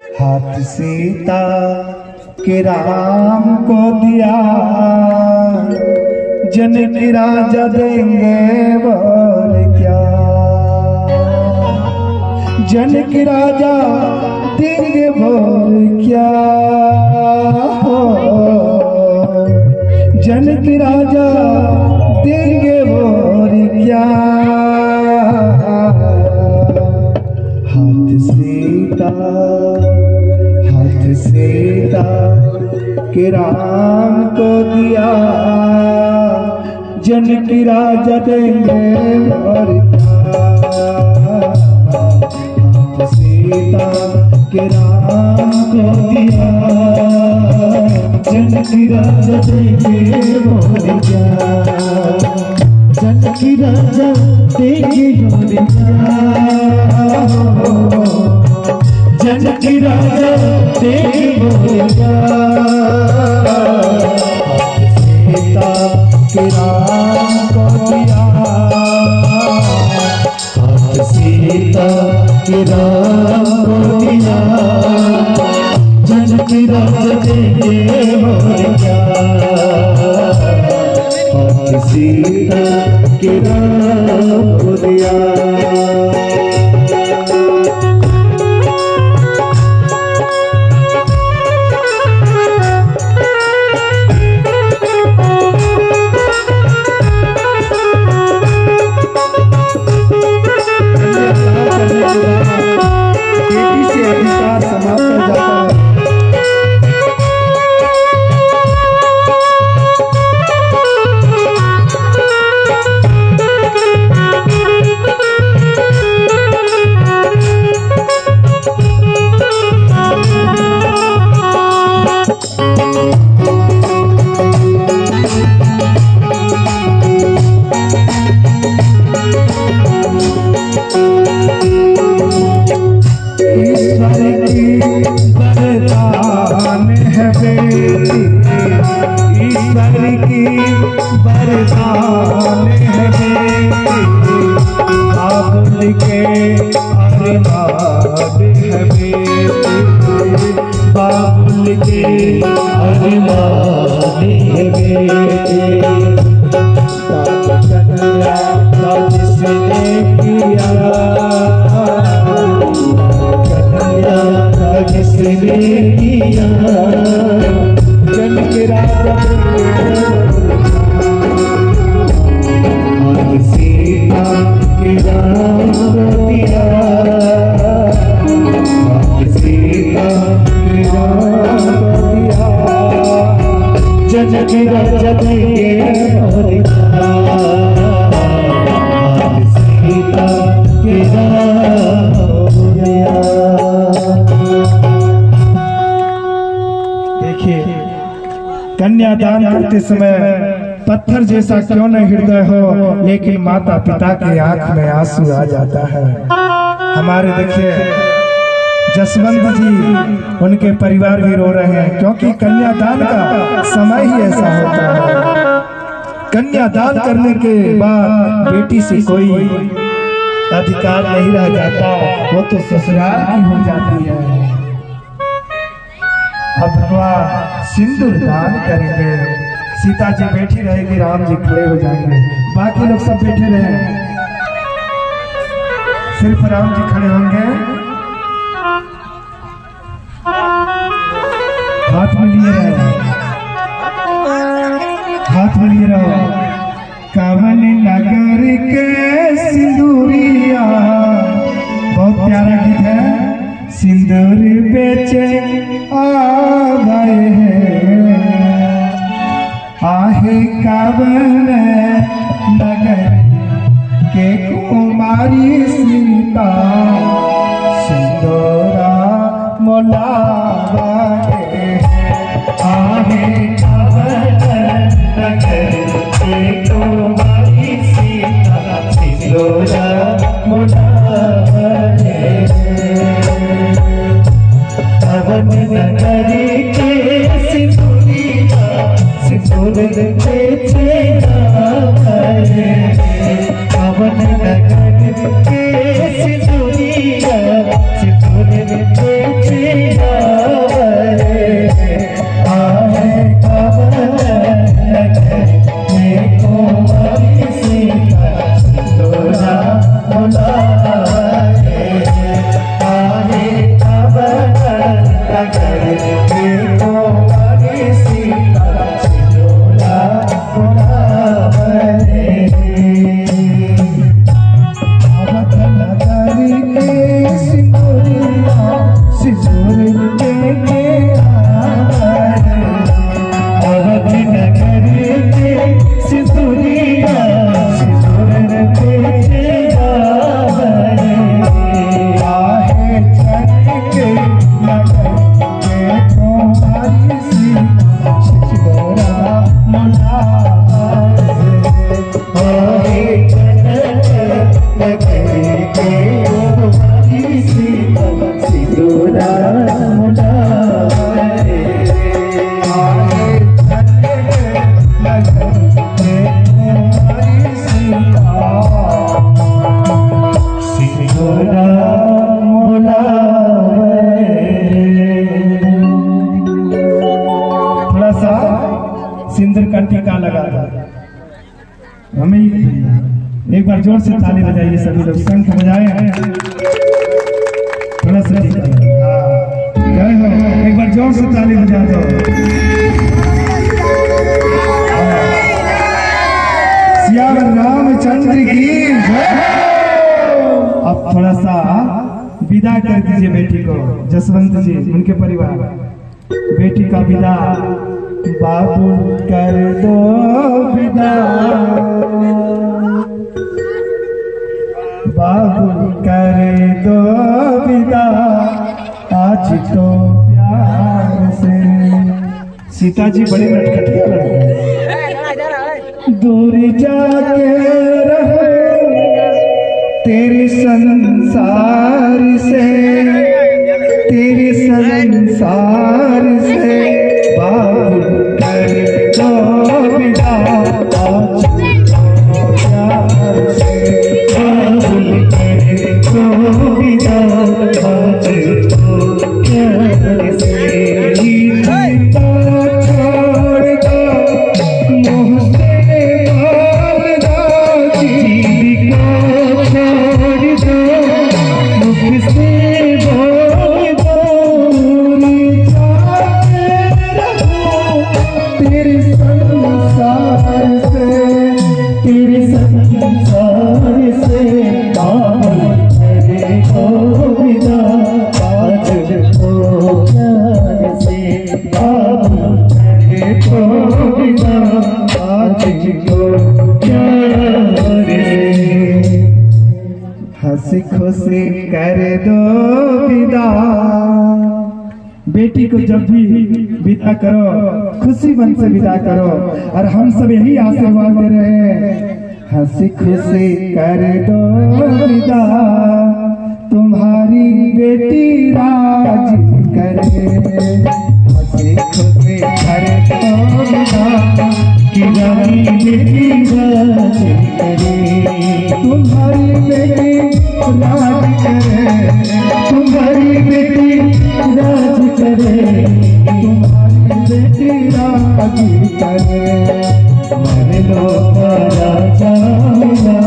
हाथ सीता के राम को दिया, जनक राजा देंगे और क्या। जनक राजा देंगे और क्या हो, जनक राजा देंगे और क्या। हाथ सीता के राम को दिया, जनक राजा देंगे और क्या। हाथ सीता के राम को दिया, जनक राजा देंगे और क्या। जनक राजा देंगे और क्या, जनक राजा देंगे और क्या। सीता के राम को दिया, सीता के राम को दिया, जनक राजा देंगे और क्या। सीता के राम को दिया। ईश्वर की वरदान है बेटी, बाबुल के अरमान है बेटी, बाबुल के अरमान है बेटी। जिसने किया जिसने किया, जनक राजा सीता के राम को दिया, सीता के राम को दिया, जनक राजा देंगे और क्या। सीता के राम को दिया। कन्यादान करते समय पत्थर जैसा क्यों न हृदय हो, लेकिन माता पिता के आंख में आंसू आ जाता है। हमारे देखिए जसवंत जी, उनके परिवार भी रो रहे हैं, क्योंकि कन्यादान का समय ही ऐसा होता है। कन्यादान करने के बाद बेटी से कोई अधिकार नहीं रह जाता, वो तो ससुराल की हो जाती है। अब भगवान सिंदूर दान करेंगे, सीता जी बैठी रहेगी, राम जी खड़े हो जाएंगे, बाकी लोग सब बैठे रहे, सिर्फ राम जी खड़े होंगे। हाथ में लिए रहो, हाथ में लिए रहो। कवन नगर के सिंदूरिया, बहुत प्यारा गीत है। सिंदूर बेचे आ गए हैं, आहे कवन नगर के कुमारी सीता, सिंदूरा मोलावा आहे कवन नगर के कुमारी सीता, सिंदूरा मोलावा। कवन नगर के सिंदूरिया, सिंदूर बेचे कवन नगर के सिंदूरिया, सिंदूर बेचे नगर में तुम्हारी सीता सिंदूरा मुलावरे। अवध नगरी के सिंदूरिया सिंदूर लेके आवरे। अवध नगरी के सिंदूरिया सिंदूर लेके आवरे। आहे छठ के नगर में तुम्हारी सीता सिंदूरा मुलावरे। आहे थोड़ा सा सिंदूर का टीका लगा दो। हमें एक बार जोर से ताली बजाइए, सभी लोग शंख बजाए हैं। थोड़ा सा टीका गए हो, एक बार जोर से ताली बजा दो। सियावर रामचंद्र की जय। अब थोड़ा सा विदा कर दीजिए बेटी को, जसवंत जी उनके परिवार। बेटी का विदा बाबू कर दो विदा, बाबू कर दो विदा आज तो प्यार से। सीता जी बड़े नटखटिया लड़के, दूर जाके रहो तेरे संसार से, तेरे संसार से बाबू कर दो विदा आज तो प्यार से। बाबू कर दो विदा आज तो प्यार से। हंसी खुशी कर दो विदा। बेटी को जब भी विदा करो खुशी मन से विदा करो, और हम सब यही आशीर्वाद दे रहे हैं। हंसी खुशी कर दो विदा, तुम्हारी बेटी राज करे। हंसी खुशी कर दो विदा कि रानी बेटी राज करे। तुम्हारी बेटी राज करे, तुम्हारी बेटी राज करे, तुम्हारी बेटी राज करे। मेरे लोग राजा मिला,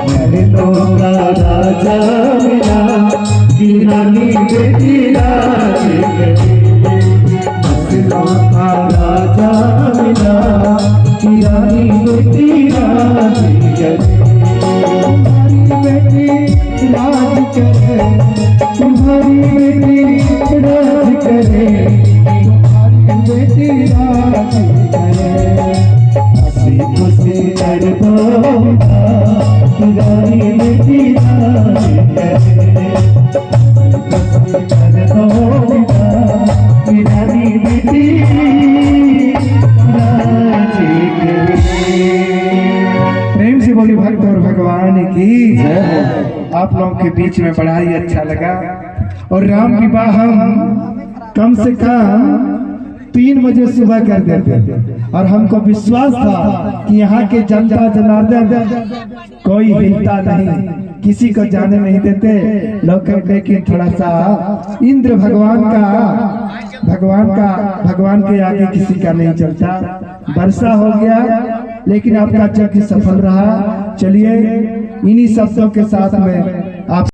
मेरे लोग राजा मिला कि रानी बेटी राज करे। मेरे लोग राजा मिला कि रानी बेटी राज करे। बेटी राज करे, तुम्हारी बेटी राज करे, तुम्हारी बेटी राज करे। हंसी खुशी कर दो तुम्हारी बेटी राज करे। हंसी कर दो तुम्हारी बेटी राज करे। प्रेम से बोली भक्त और भगवान की जय। आप लोगों के बीच में बड़ा ही अच्छा लगा। और राम विवाह हम कम से कम 3 बजे सुबह कर देते थे, और हमको विश्वास था कि यहाँ के जनता जनार्दन कोई हिलता नहीं, किसी को जाने नहीं देते लोग। लेकिन थोड़ा सा इंद्र भगवान के आगे किसी का नहीं चलता। वर्षा हो गया लेकिन आपका यज्ञ सफल रहा। चलिए इन्हीं शब्दों के साथ में आप